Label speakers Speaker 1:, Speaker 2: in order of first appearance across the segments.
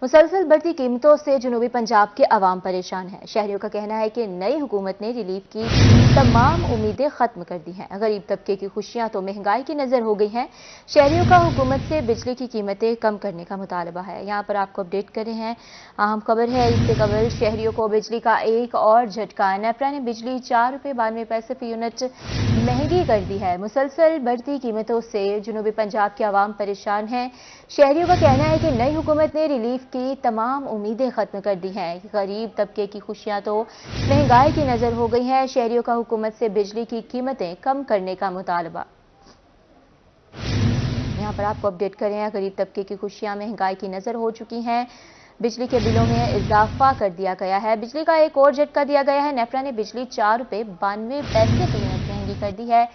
Speaker 1: मुसलसल बढ़ती कीमतों से जनूबी पंजाब के अवाम परेशान है। शहरियों का कहना है कि नई हुकूमत ने रिलीफ की तमाम उम्मीदें खत्म कर दी हैं। गरीब तबके की खुशियां तो महंगाई की नजर हो गई हैं। शहरियों का हुकूमत से बिजली की कीमतें कम करने का मुतालबा है। यहाँ पर आपको अपडेट कर रहे हैं, अहम खबर है इससे कबल शहरियों को बिजली का एक और झटका। नेपरा ने बिजली ₹4.92 फी यूनिट महंगी कर दी है। मुसलसल बढ़ती कीमतों से जनूबी पंजाब के अवाम परेशान हैं। शहरियों का कहना है कि नई हुकूमत ने रिलीफ की तमाम उम्मीदें खत्म कर दी हैं। गरीब तबके की खुशियां तो महंगाई की नजर हो गई है। शहरियों का हुकूमत से बिजली की कीमतें कम करने का मुतालबा। यहाँ पर आपको अपडेट कर रहे हैं, गरीब तबके की खुशियां महंगाई की नजर हो चुकी हैं। बिजली के बिलों में इजाफा कर दिया गया है। बिजली का एक और झटका दिया गया है। नेपरा ने बिजली ₹4.92 फी यूनिट महंगी कर दी है।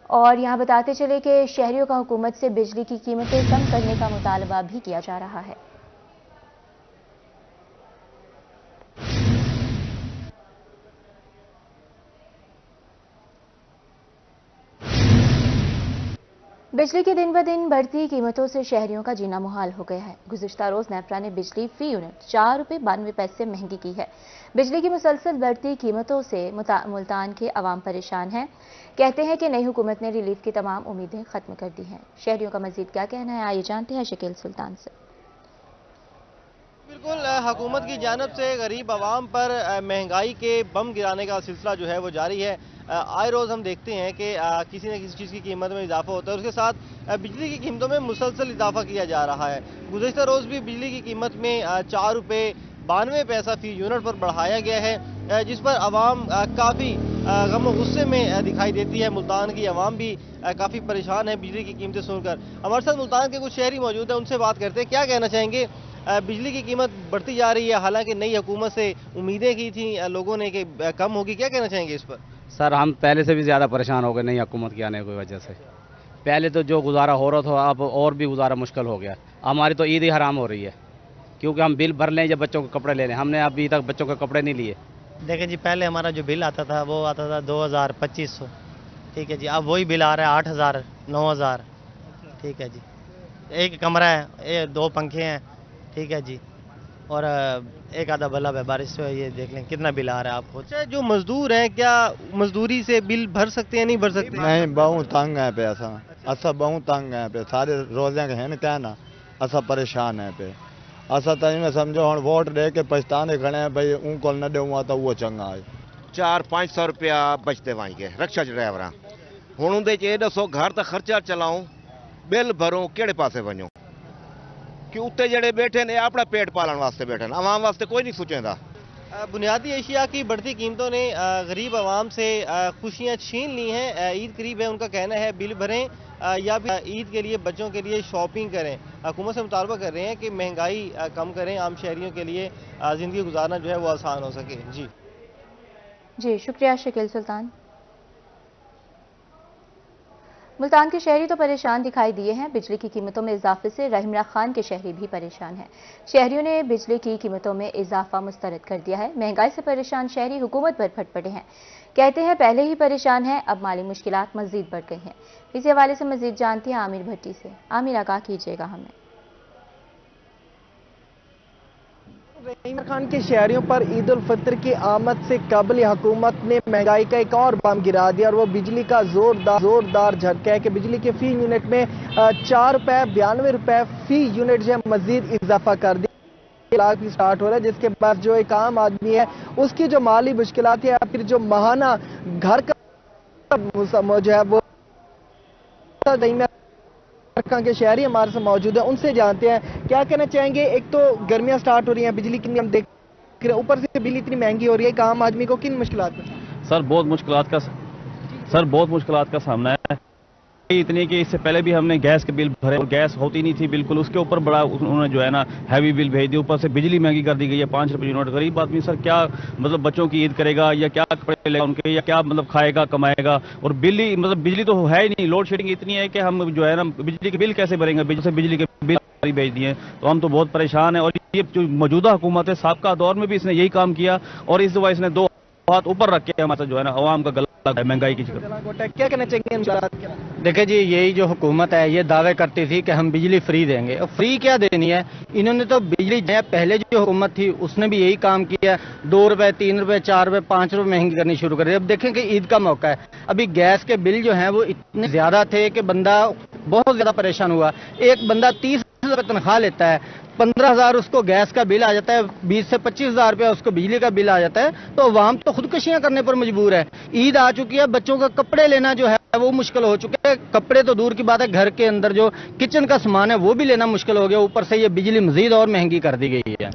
Speaker 1: और यहाँ बताते चले कि शहरियों का हुकूमत से बिजली की कीमतें कम करने का मुतालबा भी किया जा रहा है। बिजली की दिन ब दिन बढ़ती कीमतों से शहरियों का जीना मुहाल हो गया है। गुज़िश्ता रोज नेपरा ने बिजली फी यूनिट ₹4.92 महंगी की है। बिजली की मुसलसल बढ़ती कीमतों से मुल्तान के अवाम परेशान हैं। कहते हैं कि नई हुकूमत ने रिलीफ की तमाम उम्मीदें खत्म कर दी हैं। शहरियों का मजीद क्या कहना है, आइए जानते हैं शकील सुल्तान से।
Speaker 2: बिल्कुल, हुकूमत की जानब से गरीब आवाम पर महंगाई के बम गिराने का सिलसिला जो है वो जारी है। आए रोज़ हम देखते हैं कि किसी न किसी चीज़ की कीमत में इजाफा होता है, उसके साथ बिजली की कीमतों में मुसलसल इजाफा किया जा रहा है। गुज़श्ता रोज़ भी बिजली की कीमत में ₹4.92 फी यूनिट पर बढ़ाया गया है, जिस पर आवाम काफ़ी गम और गुस्से में दिखाई देती है। मुल्तान की आवाम भी काफ़ी परेशान है बिजली की कीमतें सुनकर। हमारे साथ मुल्तान के कुछ शहरी मौजूद हैं, उनसे बात करते हैं। क्या कहना चाहेंगे? बिजली की कीमत बढ़ती जा रही है, हालांकि नई हुकूमत से उम्मीदें की थी लोगों ने कि कम होगी, क्या कहना चाहेंगे इस पर?
Speaker 3: सर, हम पहले से भी ज़्यादा परेशान हो गए नई हुकूमत के आने की वजह से। पहले तो जो गुजारा हो रहा था, अब और भी गुजारा मुश्किल हो गया। हमारी तो ईद ही हराम हो रही है, क्योंकि हम बिल भर लें जब बच्चों के कपड़े ले लें। हमने अभी तक बच्चों के कपड़े नहीं लिए।
Speaker 4: देखें जी, पहले हमारा जो बिल आता था वो आता था 2000-2500, ठीक है जी। अब वही बिल आ रहा है 8000-9000, ठीक है जी। एक कमरा है, 2 पंखे हैं, ठीक है जी, और एक आधा बल्ब है। बारिश से ये देख लें कितना बिल आ रहा है आपको।
Speaker 2: अच्छा, जो मजदूर हैं, क्या मजदूरी से बिल भर सकते हैं, नहीं भर सकते?
Speaker 5: नहीं, बहुत तंग है पे असा बहुत तंग है पे। सारे रोज़े के हैं क्या ना, असा परेशान है पे। असा तो इन्हें समझो हम वोट दे के पछताने खड़े हैं भाई, उनको न दूंगा तो वो चंगा है।
Speaker 6: 400-500 रुपया बचते वहीं के रिक्शा ड्राइवर हूँ। उन्हें ये दसो घर तक खर्चा चलाऊं, बिल भरूं, केड़े पासे वनूं? कि उत्ते जड़े बैठे ने अपना पेट पालन वास्ते बैठे, आवाम वास्ते कोई नहीं सोचेंदा।
Speaker 2: बुनियादी एशिया की बढ़ती कीमतों ने गरीब आवाम से खुशियां छीन ली हैं। ईद करीब है, उनका कहना है बिल भरें या भी ईद के लिए बच्चों के लिए शॉपिंग करें। हुकूमत से मुतालबा कर रहे हैं कि महंगाई कम करें, आम शहरियों के लिए ज़िंदगी गुजारना जो है वो आसान हो सके।
Speaker 1: जी शुक्रिया शकील सुल्तान। मुल्तान के शहरी तो परेशान दिखाई दिए हैं। बिजली की कीमतों में इजाफे से रहीमरा खान के शहरी भी परेशान हैं। शहरियों ने बिजली की कीमतों में इजाफा मुस्तरद कर दिया है। महंगाई से परेशान शहरी हुकूमत पर फट पड़े हैं। कहते हैं पहले ही परेशान हैं, अब माली मुश्किलात मजीद बढ़ गई हैं। इसी हवाले से मजीद जानते हैं आमिर भट्टी से। आमिर, आगाह कीजिएगा हमें।
Speaker 7: रहीमरा खान के शहरियों पर ईद उल फितर की आमद से कबल हुकूमत ने महंगाई का एक और बम गिरा दिया, और वो बिजली का जोरदार झटका है कि बिजली के फी यूनिट में ₹4.92 फी यूनिट जो है मजीद इजाफा कर दिया। लाख भी स्टार्ट हो रहा है, जिसके बाद जो एक आम आदमी है उसकी जो माली मुश्किलात है या फिर जो माहाना घर का जो है वो के शहरी हमारे साथ मौजूद है, उनसे जानते हैं क्या कहना चाहेंगे। एक तो गर्मियां स्टार्ट हो रही हैं, बिजली की हम देख रहे हैं, ऊपर से बिजली इतनी महंगी हो रही है, एक आम आदमी को किन मुश्किलात में?
Speaker 8: सर बहुत मुश्किलात का सामना है। इतनी कि इससे पहले भी हमने गैस के बिल भरे और गैस होती नहीं थी बिल्कुल, उसके ऊपर बड़ा उन्होंने जो है ना हैवी बिल भेज दिया। ऊपर से बिजली महंगी कर दी गई है, 5 रुपये यूनिट। गरीब आदमी सर क्या मतलब बच्चों की ईद करेगा या क्या कपड़े लेगा उनके, या क्या मतलब खाएगा कमाएगा? और बिजली तो है ही नहीं। लोड शेडिंग इतनी है कि हम जो है ना बिजली के बिल कैसे भरेंगे? बिजली के बिल भेज दिए, तो हम तो बहुत परेशान है। और ये जो मौजूदा हुकूमत है, साबका दौर में भी इसने यही काम किया, और इस दफा इसने 2 हाथ ऊपर रख के हमारे जो है ना अवाम का गला महंगाई की चक्कर।
Speaker 7: क्या कहना चाहेंगे इन हालात के बारे में?
Speaker 9: देखिए जी, यही जो हुकूमत है ये दावे करती थी कि हम बिजली फ्री देंगे, और फ्री क्या देनी है, इन्होंने तो बिजली पहले जो हुकूमत थी उसने भी यही काम किया, 2 रुपए 3 रुपए 4 रुपए 5 रुपए महंगी करनी शुरू कर दी। अब देखें कि ईद का मौका है, अभी गैस के बिल जो हैं वो इतने ज्यादा थे कि बंदा बहुत ज्यादा परेशान हुआ। एक बंदा 30,000 रुपये तनख्वाह लेता है, 15,000 उसको गैस का बिल आ जाता है, 20 से 25,000 रुपया उसको बिजली का बिल आ जाता है, तो अवाम तो खुदकुशियां करने पर मजबूर है। ईद आ चुकी है, बच्चों का कपड़े लेना जो है वो मुश्किल हो चुका है। कपड़े तो दूर की बात है, घर के अंदर जो किचन का सामान है वो भी लेना मुश्किल हो गया, ऊपर से ये बिजली मजीद और महंगी कर दी गई है।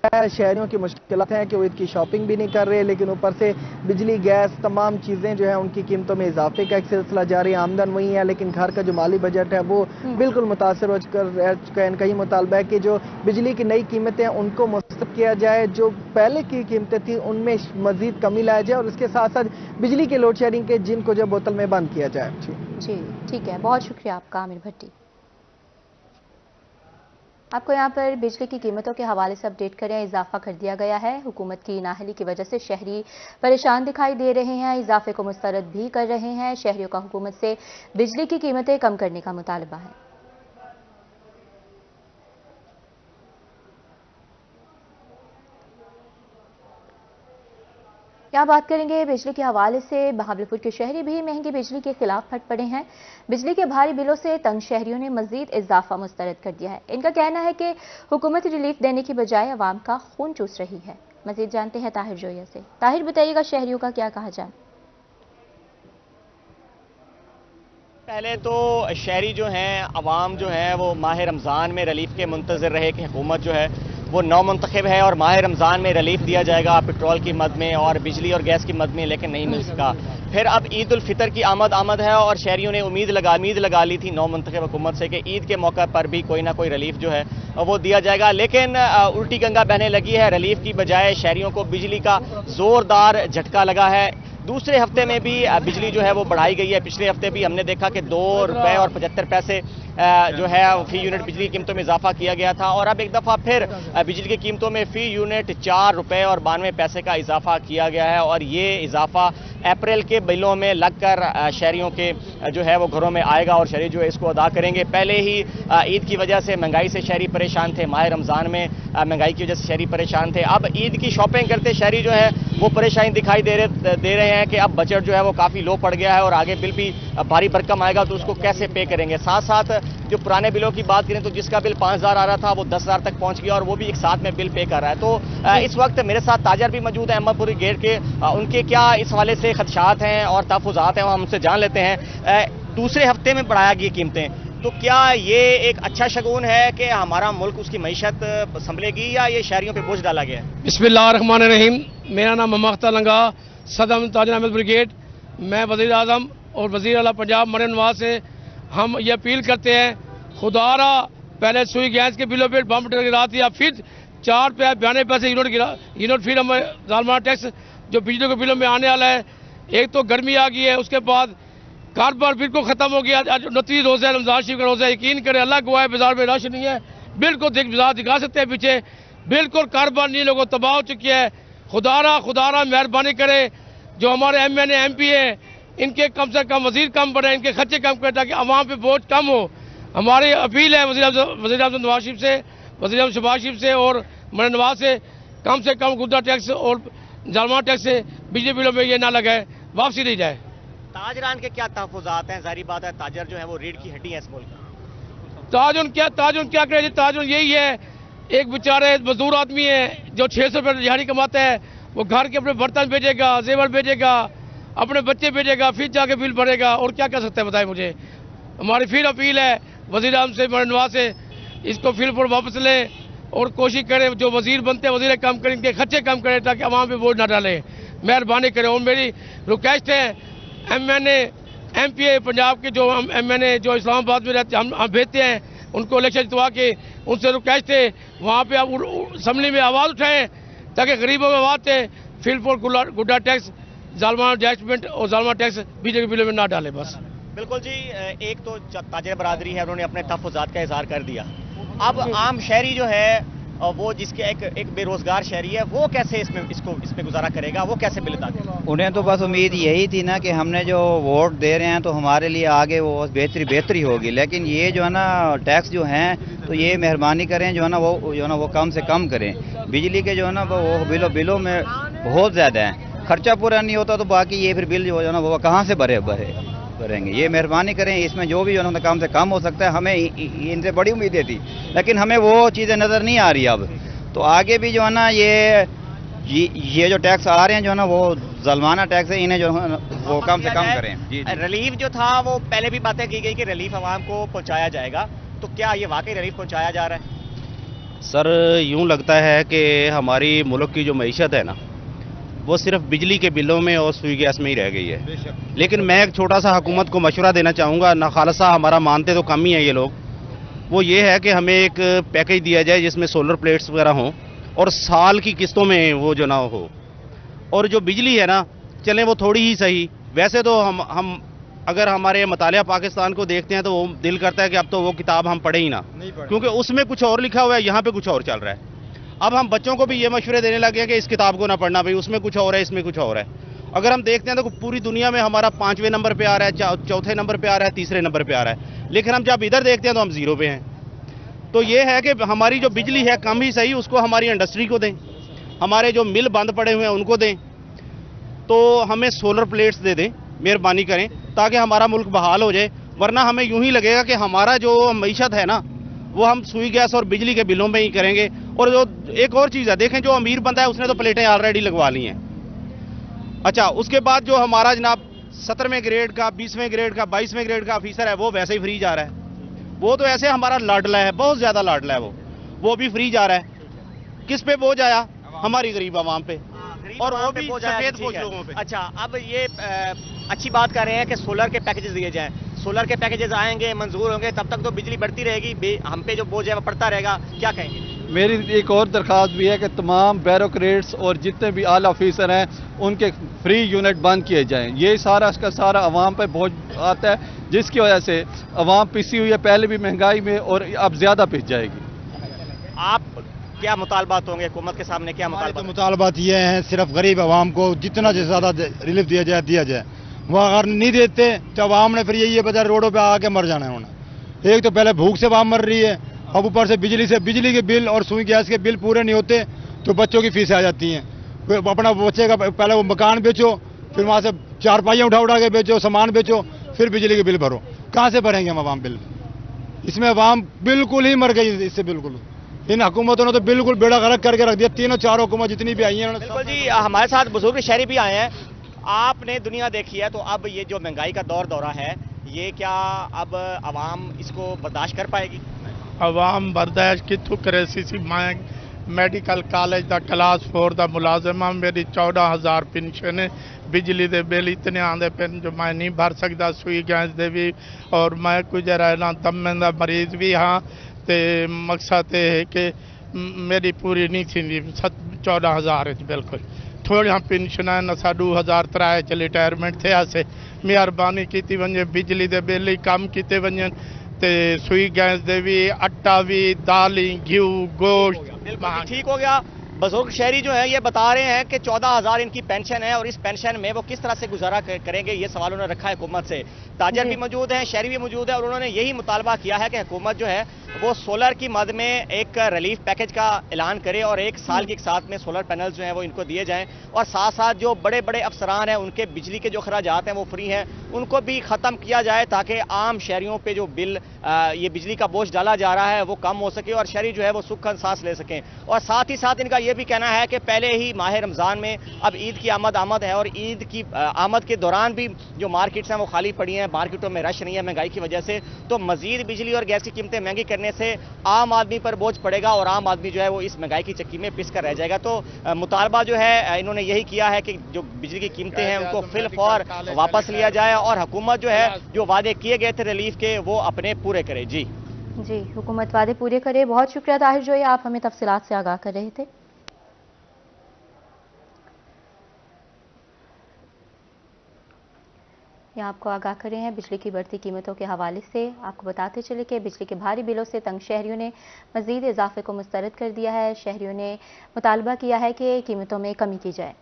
Speaker 7: शहरियों की मुश्किलात हैं कि वो इसकी शॉपिंग भी नहीं कर रहे, लेकिन ऊपर से बिजली गैस तमाम चीज़ें जो है उनकी कीमतों में इजाफे का एक सिलसिला जारी है। आमदन वही है लेकिन घर का जो माली बजट है वो बिल्कुल मुतासर हो चुका है। इनका ही मुतालबा है कि जो बिजली की नई कीमतें हैं उनको मुस्तब किया जाए, जो पहले की कीमतें थी उनमें मजीद कमी लाया जाए, और इसके साथ साथ बिजली के लोड शेयरिंग के जिनको जो बोतल में बंद किया जाए।
Speaker 1: जी ठीक है, बहुत शुक्रिया आपका आमिर भट्टी। आपको यहाँ पर बिजली की कीमतों के हवाले से अपडेट करें, इजाफा कर दिया गया है। हुकूमत की नाअहली की वजह से शहरी परेशान दिखाई दे रहे हैं, इजाफे को मुस्तरद भी कर रहे हैं। शहरियों का हुकूमत से बिजली की कीमतें कम करने का मुतालबा है। यहाँ बात करेंगे बिजली के हवाले से। बहावलपुर के शहरी भी महंगी बिजली के खिलाफ फट पड़े हैं। बिजली के भारी बिलों से तंग शहरियों ने मजीद इजाफा मुस्तरद कर दिया है। इनका कहना है कि हुकूमत रिलीफ देने की बजाय अवाम का खून चूस रही है। मजीद जानते हैं ताहिर जोया से। ताहिर, बताइएगा शहरियों का क्या कहा जाए।
Speaker 10: पहले तो शहरी जो हैं, अवाम जो है वो माह रमज़ान में रिलीफ के मुंतज़र रहे कि हुकूमत जो है वो नौ मुंतखब है और माह रमज़ान में रिलीफ दिया जाएगा पेट्रोल की मद में और बिजली और गैस की मद में, लेकिन नहीं मिल सका। फिर अब ईद उल फितर की आमद है और शहरियों ने उम्मीद लगा ली थी नौ मुंतखब हुकूमत से कि ईद के मौके पर भी कोई ना कोई रिलीफ जो है वो दिया जाएगा, लेकिन उल्टी गंगा बहने लगी है। रिलीफ की बजाय शहरियों को बिजली का जोरदार झटका लगा है। दूसरे हफ्ते में भी बिजली जो है वो बढ़ाई गई है। पिछले हफ्ते भी हमने देखा कि 2 रुपए और 75 पैसे जो है फी यूनिट बिजली की कीमतों में इजाफा किया गया था, और अब एक दफ़ा फिर बिजली की कीमतों में फी यूनिट 4 रुपए और 92 पैसे का इजाफा किया गया है। और ये इजाफा अप्रैल के बिलों में लगकर शहरियों के जो है वो घरों में आएगा और शहरी जो है इसको अदा करेंगे। पहले ही ईद की वजह से महंगाई से शहरी परेशान थे, माह रमज़ान में महंगाई की वजह से शहरी परेशान थे। अब ईद की शॉपिंग करते शहरी जो है वो परेशानी दिखाई दे रहे हैं कि अब बजट जो है वो काफ़ी लो पड़ गया है और आगे बिल भी भारी भरकम आएगा, तो उसको कैसे पे करेंगे। साथ साथ जो पुराने बिलों की बात करें तो जिसका बिल 5,000 आ रहा था वो 10,000 तक पहुंच गया और वो भी एक साथ में बिल पे कर रहा है। तो इस वक्त मेरे साथ ताजर भी मौजूद है अहमदपुरी गेट के, उनके क्या इस हवाले से खदशात हैं और तहफ़्फ़ुज़ात हैं वो हम उनसे जान लेते हैं। दूसरे हफ्ते में बढ़ाया गई कीमतें, तो क्या ये एक अच्छा शगुन है कि हमारा मुल्क उसकी मईशत संभलेगी या ये शहरियों पे बोझ डाला गया है?
Speaker 11: बिस्मिल्लाहिर्रहमानिर्रहीम। मेरा नाम मोहम्मद अख्तर लंगा, सदर ताजर अहमद ब्रिगेड। मैं वज़ीर आज़म और वज़ीर आला पंजाब मरियम नवाज से हम ये अपील करते हैं, खुदारा पहले सुई गैस के बिलों पर बम गिरा दिया, फिर 4 रुपये 92 पैसे यूनिट फिर हम जालमाना टैक्स जो बिजली के बिलों में आने वाला है। एक तो गर्मी आ गई है, उसके बाद कारोबार बिल्कुल खत्म हो गया। आज 29 रोज़ा रमज़ान शरीफ का रोज़ा, यकीन करें अल्लाह गवाह है बाजार में रश नहीं है, बिल्कुल बाजार दिखा सकते हैं पीछे, बिल्कुल कारोबार नहीं, लोगों तबाह हो चुकी है। खुदारा मेहरबानी करे, जो हमारे MNA MP है इनके कम से कम वजीर कम बने, इनके खर्चे कम करें ताकि आवाम पे बोझ कम हो। हमारी अपील है वज़ीर आज़म नवाज शरीफ से, वज़ीर आज़म शहबाज शरीफ से और मरियम नवाज से कम गुड्डा टैक्स और जालमाना टैक्स से बिजली बिलों में ये ना लगाए, वापसी दी जाए।
Speaker 10: ताजरान के क्या तहफ़्फ़ुज़ात हैं? जाहिर बात है ताजर जो है वो रीढ़ की हड्डी है इस मुल्क का।
Speaker 11: ताजुन क्या करे, ताजुन यही है, एक बेचारे मजदूर आदमी है जो 600 रुपये दिहाड़ी कमाता है, वो घर के अपने बर्तन भेजेगा, जेवर भेजेगा, अपने बच्चे भेजेगा, फिर जाके बिल भरेगा, और क्या कर सकते हैं बताएं मुझे। हमारी फिर अपील है वज़ीर आज़म से, मरियम नवाज से, इसको फिर पर वापस लें और कोशिश करें जो वज़ीर बनते हैं वज़ीर कम करें, इनके खर्चे कम करें ताकि आवाम पे बोझ ना डालें, मेहरबानी करें। और मेरी रिक्वेस्ट है MNA MP पंजाब के जो MNA जो इस्लामाबाद में रहते हम भेजते हैं, उनको इलेक्शन जितवा के उनसे रिक्वेस्ट है वहाँ पे आप असम्बली में आवाज़ उठाएं ताकि गरीबों में आवाज़ है। फिल फॉर गुड्डा टैक्स, जालमाना एडजस्टमेंट और जालमाना टैक्स बीजेपी बिलों में ना डाले बस।
Speaker 10: बिल्कुल जी, एक तो ताजर बरादरी है, उन्होंने अपने तहफ़्फ़ुज़ात का इज़हार कर दिया। अब आम शहरी जो है وہ جس کے ایک بے روزگار شہری ہے وہ کیسے اس میں گزارا کرے گا, وہ کیسے بل ادا کرے گا؟
Speaker 12: انہیں تو بس امید یہی تھی نا کہ ہم نے جو ووٹ دے رہے ہیں تو ہمارے لیے آگے وہ بہتری ہوگی, لیکن یہ جو ہے نا ٹیکس جو ہیں تو یہ مہربانی کریں جو ہے نا وہ کم سے کم کریں. بجلی کے جو ہے نا وہ بلوں میں بہت زیادہ ہیں, خرچہ پورا نہیں ہوتا تو باقی یہ پھر بل جو ہے نا وہ کہاں سے بھریں گے. یہ مہربانی کریں, اس میں جو بھی جو ہے نا کم سے کم ہو سکتا ہے. ہمیں ان سے بڑی امیدیں تھی لیکن ہمیں وہ چیزیں نظر نہیں آ رہی اب. تو آگے بھی جو ہے نا یہ جو ٹیکس آ رہے ہیں جو ہے نا وہ ظالمانہ ٹیکس ہے, انہیں جو ہے نا وہ کم سے کم کریں.
Speaker 10: ریلیف جو تھا وہ پہلے بھی باتیں کی گئی کہ ریلیف عوام کو پہنچایا جائے گا, تو کیا یہ واقعی ریلیف پہنچایا جا رہا ہے؟
Speaker 13: سر یوں لگتا ہے کہ ہماری ملک کی جو معیشت ہے نا وہ صرف بجلی کے بلوں میں اور سوئی گیس میں ہی رہ گئی ہے. لیکن میں ایک چھوٹا سا حکومت کو مشورہ دینا چاہوں گا, ناخالصہ ہمارا مانتے تو کم ہی ہیں یہ لوگ, وہ یہ ہے کہ ہمیں ایک پیکیج دیا جائے جس میں سولر پلیٹس وغیرہ ہوں اور سال کی قسطوں میں وہ جو نہ ہو. اور جو بجلی ہے نا چلیں وہ تھوڑی ہی صحیح, ویسے تو ہم اگر ہمارے مطالعہ پاکستان کو دیکھتے ہیں تو وہ دل کرتا ہے کہ اب تو وہ کتاب ہم پڑھیں ہی نہ, کیونکہ اس میں کچھ اور لکھا ہوا ہے, یہاں پہ کچھ اور چل رہا ہے. اب ہم بچوں کو بھی یہ مشورے دینے لگے ہیں کہ اس کتاب کو نہ پڑھنا بھائی, اس میں کچھ اور ہے, اس میں کچھ اور ہے. اگر ہم دیکھتے ہیں تو پوری دنیا میں ہمارا 5ویں نمبر پہ آ رہا ہے, چوتھے نمبر پہ آ رہا ہے, تیسرے نمبر پہ آ رہا ہے, لیکن ہم جب ادھر دیکھتے ہیں تو ہم 0 پہ ہیں. تو یہ ہے کہ ہماری جو بجلی ہے کم ہی صحیح, اس کو ہماری انڈسٹری کو دیں, ہمارے جو مل بند پڑے ہوئے ہیں ان کو دیں, تو ہمیں سولر پلیٹس دے دیں, مہربانی کریں, تاکہ ہمارا ملک بحال ہو جائے. ورنہ ہمیں یوں ہی لگے گا کہ ہمارا جو معیشت ہے نا وہ ہم سوئی گیس اور بجلی کے بلوں میں ہی کریں گے. اور جو ایک اور چیز ہے, دیکھیں جو امیر بندہ ہے اس نے تو پلیٹیں آلریڈی لگوا لی ہیں. اچھا, اس کے بعد جو ہمارا جناب 17ویں گریڈ کا, 20ویں گریڈ کا, 22ویں گریڈ کا آفیسر ہے وہ ویسے ہی فری جا رہا ہے. وہ تو ایسے ہمارا لاڈلا ہے, بہت زیادہ لاڈلا ہے, وہ بھی فری جا رہا ہے. کس پہ بوجھ آیا؟ ہماری غریب عوام پہ, اور وہ بھی سفید پوش لوگوں پہ.
Speaker 10: اچھا, اب یہ اچھی بات کر رہے ہیں کہ سولر کے پیکیجز دیے جائیں. سولر کے پیکیجز آئیں گے, منظور ہوں گے, تب تک تو بجلی بڑھتی رہے گی, ہم پہ جو بوجھ ہے وہ پڑتا رہے گا. کیا کہیں گے؟
Speaker 14: میری ایک اور درخواست بھی ہے کہ تمام بیوروکریٹس اور جتنے بھی اعلیٰ آفیسر ہیں ان کے فری یونٹ بند کیے جائیں. یہ سارا کا سارا عوام پہ بوجھ آتا ہے, جس کی وجہ سے عوام پسی ہوئی ہے پہلے بھی مہنگائی میں, اور اب زیادہ پس جائے گی.
Speaker 10: آپ کیا مطالبات ہوں گے حکومت کے سامنے؟ کیا
Speaker 15: مطالبات یہ ہیں, صرف غریب عوام کو جتنا سے زیادہ ریلیف دیا جائے. وہ اگر نہیں دیتے تو عوام نے پھر یہ بتا روڈوں پہ آ کے مر جانا ہے. ایک تو پہلے بھوک سے عوام مر رہی ہے, اب اوپر سے بجلی کے بل اور سوئی گیس کے بل پورے نہیں ہوتے تو بچوں کی فیسیں آ جاتی ہیں. اپنا بچے کا پہلے وہ مکان بیچو, پھر وہاں سے 4 پائیاں اٹھا کے بیچو, سامان بیچو, پھر بجلی کے بل بھرو. کہاں سے بھریں گے ہم عوام بل؟ اس میں عوام بالکل ہی مر گئی. اس سے بالکل ان حکومتوں نے تو بالکل بیڑا غرق کر کے رکھ دیا. 3 اور 4 حکومت جتنی بھی آئی ہیں.
Speaker 10: بالکل جی, ہمارے ساتھ بزرگ شہری بھی آئے ہیں. آپ نے دنیا دیکھی ہے, تو اب یہ جو مہنگائی کا دورہ ہے, یہ کیا اب عوام اس کو برداشت کر پائے گی؟
Speaker 11: عوام برداشت کتوں کرے سی. میں میڈیکل کالج دا کلاس 4 دا ملازم ہوں, میری 14,000 پینشن ہے. بجلی دے بل اتنے آندے پن جو میں نہیں بھر سکتا, سوئی گیس دے بھی, اور میں کچھ رہنا دمے دا مریض بھی ہاں. تے مقصد یہ ہے کہ میری پوری نہیں تھی 14,000 بالکل. تھوڑی ہاں پینشن ہے, 2003 چ ریٹائرمنٹ تھے سے. مہربانی کیتی ونجے, بجلی دے بل ہی کم کیتے ونجن, تے سوئی گیس دے بھی, اٹا بھی, دالیں, گھیو, گوشت.
Speaker 10: ٹھیک ہو گیا. بزرگ شہری جو ہیں یہ بتا رہے ہیں کہ 14,000 ان کی پینشن ہے, اور اس پینشن میں وہ کس طرح سے گزارا کریں گے, یہ سوال انہوں نے رکھا ہے حکومت سے. تاجر بھی موجود ہیں, شہری بھی موجود ہے, اور انہوں نے یہی مطالبہ کیا ہے کہ حکومت جو ہے وہ سولر کی مد میں ایک ریلیف پیکج کا اعلان کرے, اور 1 سال کے ساتھ میں سولر پینلز جو ہیں وہ ان کو دیے جائیں, اور ساتھ ساتھ جو بڑے بڑے افسران ہیں ان کے بجلی کے جو اخراجات ہیں وہ فری ہیں, ان کو بھی ختم کیا جائے, تاکہ عام شہریوں پہ جو بل یہ بجلی کا بوجھ ڈالا جا رہا ہے وہ کم ہو سکے, اور شہری جو ہے وہ سکھ سانس لے سکیں. اور ساتھ ہی ساتھ ان کا یہ بھی کہنا ہے کہ پہلے ہی ماہ رمضان میں اب عید کی آمد ہے, اور عید کی آمد کے دوران بھی جو مارکیٹس ہیں وہ خالی پڑی ہیں, مارکیٹوں میں رش نہیں ہے مہنگائی کی وجہ سے. تو مزید بجلی اور گیس کی قیمتیں مہنگی کرنے سے عام آدمی پر بوجھ پڑے گا, اور عام آدمی جو ہے وہ اس مہنگائی کی چکی میں پس کر رہ جائے گا. تو مطالبہ جو ہے انہوں نے یہی کیا ہے کہ جو بجلی کی قیمتیں ہیں ان کو فی الفور واپس لیا جائے, اور حکومت جو ہے جو وعدے کیے گئے تھے ریلیف کے وہ اپنے پورے کرے. جی
Speaker 1: حکومت وعدے پورے کرے. بہت شکریہ طاہر جوئی, آپ ہمیں تفصیلات سے آگاہ کر رہے تھے. यहाँ आपको आगाह कर रहे हैं बिजली की बढ़ती कीमतों के हवाले से। आपको बताते चले कि बिजली के भारी बिलों से तंग शहरियों ने मजीद इजाफे को मुस्तरद कर दिया है। शहरियों ने मुतालबा किया है कि कीमतों में कमी की जाए।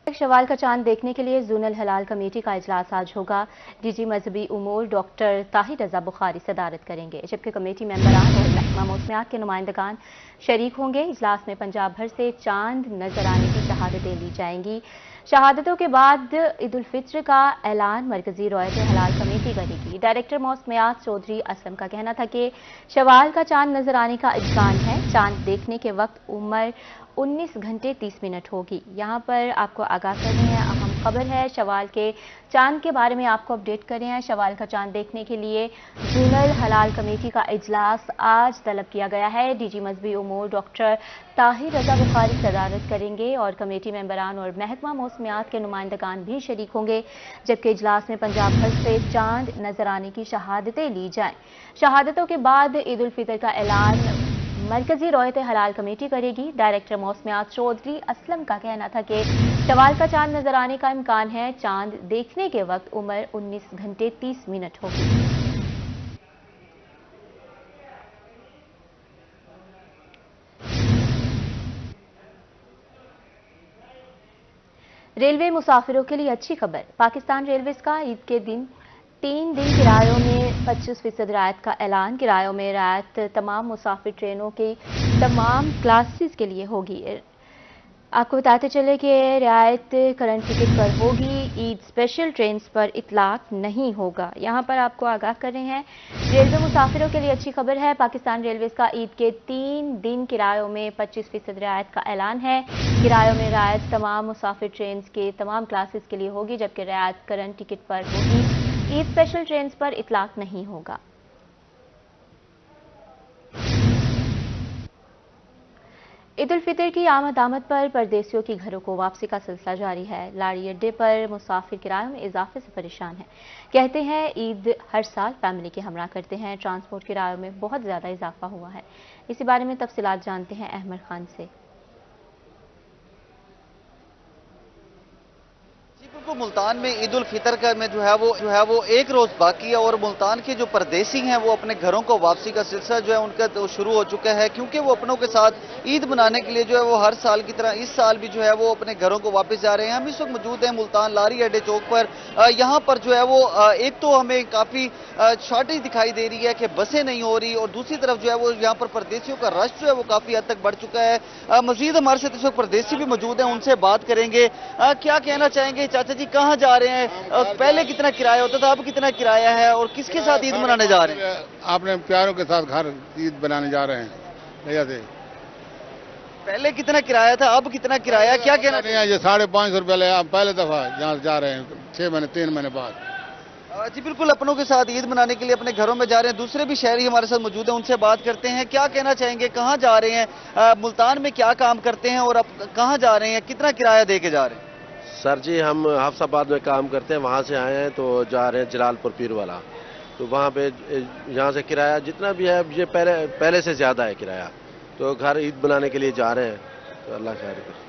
Speaker 1: शवाल का चांद देखने के लिए जोनल हलाल कमेटी का इजलास आज होगा। डीजी मजहबी उमूर डॉक्टर ताहिर रजा बुखारी सदारत करेंगे, जबकि कमेटी मेंबरान और महकमा मौसमियात के नुमाइंदगान शरीक होंगे। इजलास में पंजाब भर से चांद नजर आने की शहादतें ली जाएंगी। शहादतों के बाद ईद उल फित्र का ऐलान मरकजी रॉयत हलाल कमेटी करेगी। डायरेक्टर मौसमियात चौधरी असलम का कहना था कि शवाल का चांद नजर आने का इम्कान है। चांद देखने के वक्त उम्र 19 घंटे 30 मिनट होगी। यहाँ पर आपको आगाह कर रहे हैं, अहम खबर है शवाल के चांद के बारे में आपको अपडेट कर रहे हैं। शवाल का चांद देखने के लिए जोनल हलाल कमेटी का इजलास आज तलब किया गया है। डीजी मजहबी उमूर डॉक्टर ताहिर रजा बुखारी सदारत करेंगे और कमेटी मेंबरान और महकमा मौसमियात के नुमाइंदगान भी शरीक होंगे, जबकि इजलास में पंजाब भर से चांद नजर आने की शहादतें ली जाएं। शहादतों के बाद ईद उल फितर का ऐलान मरकजी रॉयत हलाल कमेटी करेगी। डायरेक्टर मौसमियात चौधरी असलम का कहना था कि शवाल का चांद नजर आने का इम्कान है। चांद देखने के वक्त उम्र 19 घंटे 30 मिनट होगी। रेलवे मुसाफिरों के लिए अच्छी खबर। पाकिस्तान रेलवेज का ईद के दिन 3 दिन किरायों में 25% रियायत का ऐलान। किरायों में रियायत तमाम मुसाफिर ट्रेनों की तमाम क्लासेस के लिए होगी। आपको बताते चले कि रियायत करंट टिकट पर होगी, ईद स्पेशल ट्रेन पर इतलाक नहीं होगा। यहाँ पर आपको आगाह कर रहे हैं, रेलवे मुसाफिरों के लिए अच्छी खबर है। पाकिस्तान रेलवेज का ईद के 3 दिन किरायों में 25% रियायत का ऐलान है। किरायों में रियायत तमाम मुसाफिर ट्रेन के तमाम क्लासेस के लिए होगी, जबकि रियायत करंट टिकट पर होगी, ईद स्पेशल ट्रेन पर इतलाक नहीं होगा। ईद उल फितर की आमद पर परदेसियों की घरों को वापसी का सिलसिला जारी है। लाड़ी अड्डे पर मुसाफिर किरायों में इजाफे से परेशान हैं। कहते हैं ईद हर साल फैमिली के हमरा करते हैं, ट्रांसपोर्ट किरायों में बहुत ज़्यादा इजाफा हुआ है। इसी बारे में तफसीलात जानते हैं अहमद खान से।
Speaker 16: मुल्तान में ईद उल फितर का में जो है वो एक रोज बाकी है और मुल्तान के जो परदेसी हैं वो अपने घरों को वापसी का सिलसिला जो है उनका तो शुरू हो चुका है, क्योंकि वो अपनों के साथ ईद मनाने के लिए जो है वो हर साल की तरह इस साल भी जो है वो अपने घरों को वापस जा रहे हैं। हम इस वक्त मौजूद हैं मुल्तान लारी अड्डे चौक पर। यहाँ पर जो है वो एक तो हमें काफी शॉर्टेज दिखाई दे रही है कि बसें नहीं हो रही, और दूसरी तरफ जो है वो यहाँ पर परदेसियों का रश जो है वो काफी हद तक बढ़ चुका है। मजीद हमारे साथ इस वक्त परदेसी भी मौजूद हैं, उनसे बात करेंगे। क्या कहना चाहेंगे चाचा जी, कहाँ जा रहे हैं? पहले कितना किराया होता था, अब कितना किराया है, और किसके साथ ईद मनाने जा रहे हैं?
Speaker 17: अपने प्यारों के साथ घर ईद बनाने जा रहे हैं भैया से।
Speaker 16: पहले कितना किराया था, अब कितना किराया, क्या कहना?
Speaker 17: ये 550 रुपये पहले दफा यहाँ से जा रहे हैं 6 महीने 3 महीने बाद।
Speaker 16: जी बिल्कुल, अपनों के साथ ईद मनाने के लिए अपने घरों में जा रहे हैं। दूसरे भी शहरी हमारे साथ मौजूद हैं, उनसे बात करते हैं। क्या कहना चाहेंगे, कहाँ जा रहे हैं, मुल्तान में क्या काम करते हैं और अब कहाँ जा रहे हैं, कितना किराया दे के जा रहे हैं?
Speaker 18: सर जी, हम हाफसाबाद में काम करते हैं, वहाँ से आए हैं तो जा रहे हैं जलालपुर पीरवाला। तो वहाँ पे यहाँ से किराया जितना भी है ये पहले से ज़्यादा है किराया, तो घर ईद मनाने के लिए जा रहे हैं, तो अल्लाह खैर करे।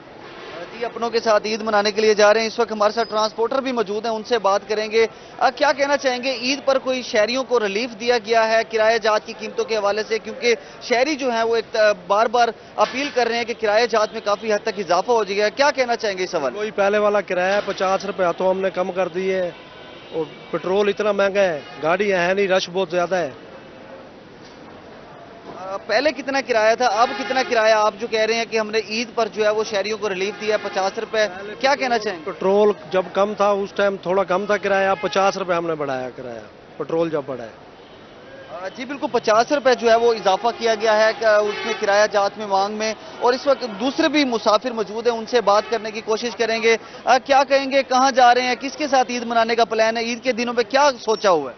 Speaker 16: जी अपनों के साथ ईद मनाने के लिए जा रहे हैं। इस वक्त हमारे साथ ट्रांसपोर्टर भी मौजूद हैं, उनसे बात करेंगे। क्या कहना चाहेंगे, ईद पर कोई शहरियों को रिलीफ दिया गया है किराया जात की कीमतों के हवाले से? क्योंकि शहरी जो है वो एक बार बार अपील कर रहे हैं कि किराया जात में काफी हद तक इजाफा हो जाएगा। क्या कहना चाहेंगे इस सवाल?
Speaker 19: कोई पहले वाला किराया 50 रुपया तो हमने कम कर दिए है, और पेट्रोल इतना महंगा है, गाड़ी है नहीं, रश बहुत ज्यादा है।
Speaker 16: पहले कितना किराया था, अब कितना किराया? आप जो कह रहे हैं कि हमने ईद पर जो है वो शहरियों को रिलीफ दिया 50 रुपए, क्या कहना चाहेंगे?
Speaker 19: पेट्रोल जब कम था उस टाइम थोड़ा कम था किराया, 50 रुपए हमने बढ़ाया किराया, पेट्रोल जब बढ़ा है।
Speaker 16: जी बिल्कुल, 50 रुपए जो है वो इजाफा किया गया है उसमें किराया जात में मांग में। और इस वक्त दूसरे भी मुसाफिर मौजूद हैं, उनसे बात करने की कोशिश करेंगे। क्या कहेंगे, कहाँ जा रहे हैं, किसके साथ ईद मनाने का प्लान है, ईद के दिनों में क्या सोचा हुआ है?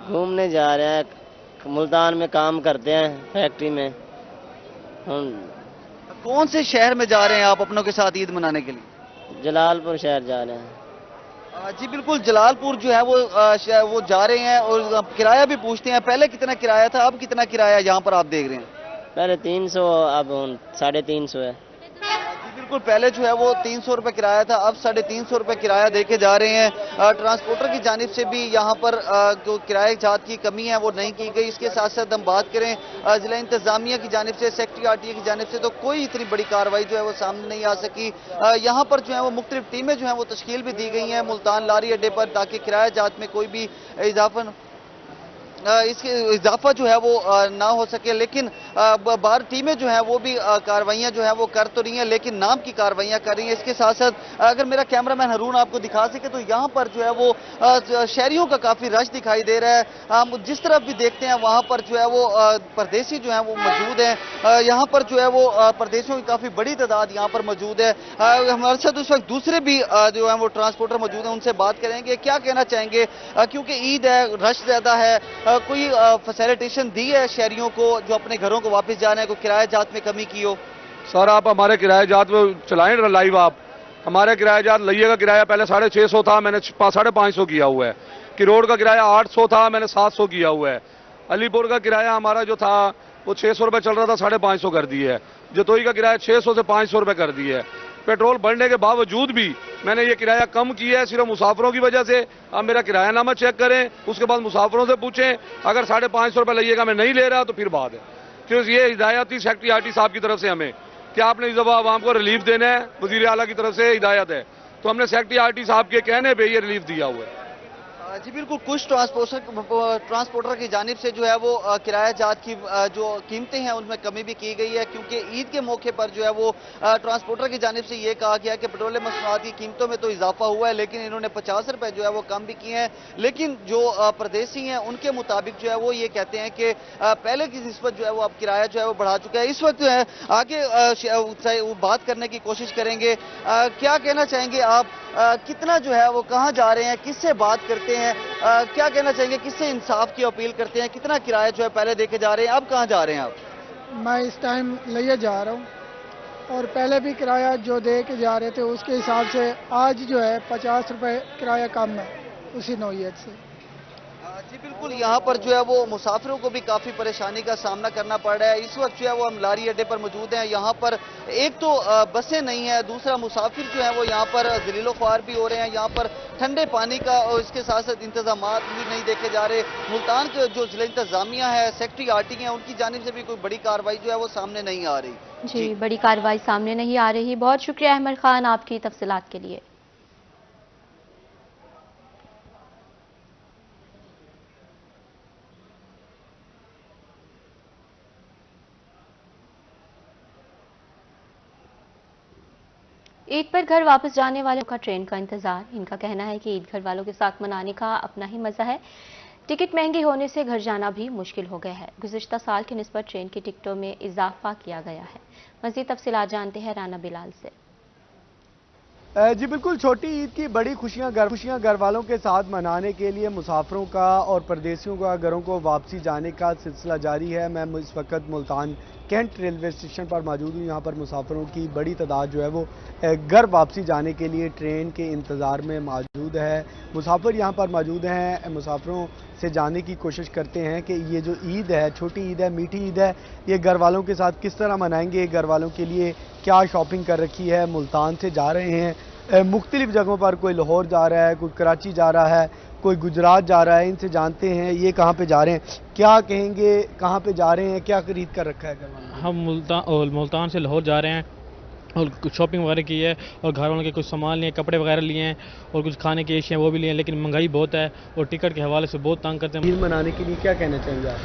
Speaker 20: घूमने जा रहे हैं, मुल्तान में काम करते हैं फैक्ट्री में।
Speaker 16: कौन से शहर में जा रहे हैं आप अपनों के साथ ईद मनाने के लिए?
Speaker 20: जलालपुर शहर जा रहे हैं।
Speaker 16: जी बिल्कुल, जलालपुर जो है वो जा रहे हैं और किराया भी पूछते हैं। पहले कितना किराया था, अब कितना किराया यहाँ पर आप देख रहे हैं?
Speaker 20: पहले 300, अब 350 है।
Speaker 16: बिल्कुल, पहले जो है वो 300 रुपए किराया था, अब 350 रुपए किराया देके जा रहे हैं। ट्रांसपोर्टर की जानिब से भी यहाँ पर जो किराए जात की कमी है वो नहीं की गई। इसके साथ साथ हम बात करें जिला इंतजामिया की जानिब से, सेक्रेटरी आरटीए की जानिब से, तो कोई इतनी बड़ी कार्रवाई जो है वो सामने नहीं आ सकी। यहाँ पर जो है वो मुख्तलिफ टीमें जो है वो तश्कील भी दी गई हैं मुल्तान लारी अड्डे पर, ताकि किराया जात में कोई भी इसके इजाफा जो है वो ना हो सके। लेकिन बाहर टीमें जो है वो भी कार्रवाइयां जो है वो कर तो रही हैं, लेकिन नाम की कार्रवाइयां कर रही हैं। इसके साथ साथ अगर मेरा कैमरामैन हरून आपको दिखा सके तो यहाँ पर जो है वो शहरियों का काफी रश दिखाई दे रहा है। हम जिस तरफ भी देखते हैं वहाँ पर जो है वो परदेसी जो है वो मौजूद हैं। यहाँ पर जो है वो परदेशियों की काफी बड़ी तादाद यहाँ पर मौजूद है। हमारे साथ उस वक्त दूसरे भी जो है वो ट्रांसपोर्टर मौजूद हैं, उनसे बात करेंगे क्या कहना चाहेंगे, क्योंकि ईद है, रश ज्यादा है, कोई फैसिलिटेशन दी है शहरियों को जो अपने घरों को वापस जाना है, कोई किराया जात में कमी की हो?
Speaker 21: सर आप हमारे किराया जात में चलाएं लाइव, आप हमारे किराया जात लइए का किराया पहले 650 था, मैंने 550 किया हुआ है। किरोड़ का किराया 800 था, मैंने 700 किया हुआ है। अलीपुर का किराया हमारा जो था वो 600 रुपये चल रहा था, 550 कर दिए है। जतोई का किराया 600 से 500 रुपये कर दिए है। पेट्रोल बढ़ने के बावजूद भी मैंने ये किराया कम किया है सिर्फ मुसाफिरों की वजह से। आप मेरा किराया नामा चेक करें, उसके बाद मुसाफिरों से पूछें, अगर 550 रुपये लइएगा मैं नहीं ले रहा तो फिर बात है। क्योंकि ये हिदायत थी सेक्रेटरी आरटी साहब की तरफ से हमें कि आपने इस दफा आवाम को रिलीफ देना है, वजीर आला की तरफ से हिदायत है, तो हमने सेक्रेटरी आरटी साहब के कहने पर ये रिलीफ दिया हुआ है।
Speaker 16: जी बिल्कुल, कुछ ट्रांसपोर्टर की जानिब से जो है वो किराया जात की जो कीमतें हैं उनमें कमी भी की गई है, क्योंकि ईद के मौके पर जो है वो ट्रांसपोर्टर की जानिब से ये कहा गया कि पेट्रोलियम मसनूआत की कीमतों में तो इजाफा हुआ है, लेकिन इन्होंने 50 रुपए जो है वो कम भी किए हैं। लेकिन जो परदेसी हैं उनके मुताबिक जो है वो ये कहते हैं कि पहले की निस्बत जो है वो अब किराया जो है वो बढ़ा चुका है। इस वक्त जो है आगे बात करने की कोशिश करेंगे। क्या कहना चाहेंगे आप, कितना जो है वो कहाँ जा रहे हैं, किससे बात करते हैं, क्या कहना चाहेंगे, किससे इंसाफ की अपील करते हैं, कितना किराया जो है पहले देके जा रहे हैं, अब कहाँ जा रहे हैं आप?
Speaker 22: मैं इस टाइम लिए जा रहा हूँ और पहले भी किराया जो दे के जा रहे थे उसके हिसाब से आज जो है 50 रुपए किराया कम है उसी नौयत से।
Speaker 16: जी बिल्कुल, यहाँ पर जो है वो मुसाफिरों को भी काफ़ी परेशानी का सामना करना पड़ रहा है। इस वक्त जो है वो हम लारी अड्डे पर मौजूद हैं। यहाँ पर एक तो बसें नहीं है, दूसरा मुसाफिर जो है वो यहाँ पर ज़लीलो ख्वार भी हो रहे हैं। यहाँ पर ठंडे पानी का और इसके साथ साथ इंतजाम भी नहीं देखे जा रहे। मुल्तान के जो जिला इंतजामिया है, सेक्रेटरी आरटी है, उनकी जानिब से भी कोई बड़ी कार्रवाई जो है वो सामने नहीं आ रही।
Speaker 1: जी, बड़ी कार्रवाई सामने नहीं आ रही। बहुत शुक्रिया अहमद खान आपकी तफसीलात के लिए। ईद पर घर वापस जाने वालों का ट्रेन का इंतजार। इनका कहना है कि ईद घर वालों के साथ मनाने का अपना ही मजा है। टिकट महंगी होने से घर जाना भी मुश्किल हो गया है। गुज़िश्ता साल की निस्बत ट्रेन की टिकटों में इजाफा किया गया है। मज़ीद तफसीलात जानते हैं राना बिलाल से।
Speaker 23: जी बिल्कुल, छोटी ईद की बड़ी खुशियां घर वालों के साथ मनाने के लिए मुसाफिरों का और परदेसियों का घरों को वापसी जाने का सिलसिला जारी है। मैं इस वक्त मुल्तान कैंट रेलवे स्टेशन पर मौजूद हूँ। यहाँ पर मुसाफिरों की बड़ी तादाद जो है वो घर वापसी जाने के लिए ट्रेन के इंतज़ार में मौजूद है। मुसाफिर यहाँ पर मौजूद हैं, मुसाफिरों से जानने की कोशिश करते हैं कि ये जो ईद है, छोटी ईद है, मीठी ईद है, ये घर वालों के साथ किस तरह मनाएंगे, घर वालों के लिए क्या शॉपिंग कर रखी है। मुल्तान से जा रहे हैं मुख्तलिफ जगहों पर, कोई लाहौर जा रहा है, कोई कराची जा रहा है, कोई गुजरात जा रहा है। इनसे जानते हैं ये कहाँ पे जा रहे हैं, क्या कहेंगे, कहाँ पे जा रहे हैं, क्या खरीद कर रखा है घर वालों?
Speaker 24: हम मुल्तान से लाहौर जा रहे हैं और कुछ शॉपिंग वगैरह की है और घर वालों के कुछ सामान लिए, कपड़े वगैरह लिए हैं और कुछ खाने की अशिया वो भी लिए हैं, लेकिन महंगाई बहुत है और टिकट के हवाले से बहुत तंग करते हैं।
Speaker 23: ईद मनाने के लिए क्या कहना चाहेंगे आप?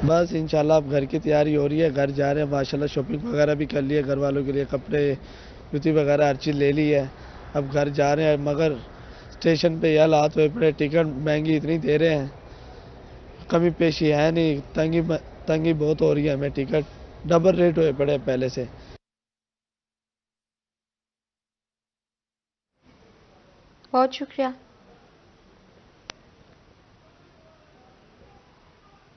Speaker 25: बस इंशाल्लाह अब घर की तैयारी हो रही है, घर जा रहे हैं माशाल्लाह। शॉपिंग वगैरह भी कर ली है, घर वालों के लिए कपड़े जूती वगैरह हर चीज़ ले ली है, अब घर जा रहे हैं। मगर स्टेशन पे यह हालात हुए पड़े, टिकट महंगी इतनी दे रहे हैं, कमी पेशी है नहीं, तंगी बहुत हो रही है हमें, टिकट डबल रेट हुए पड़े पहले से।
Speaker 1: बहुत शुक्रिया।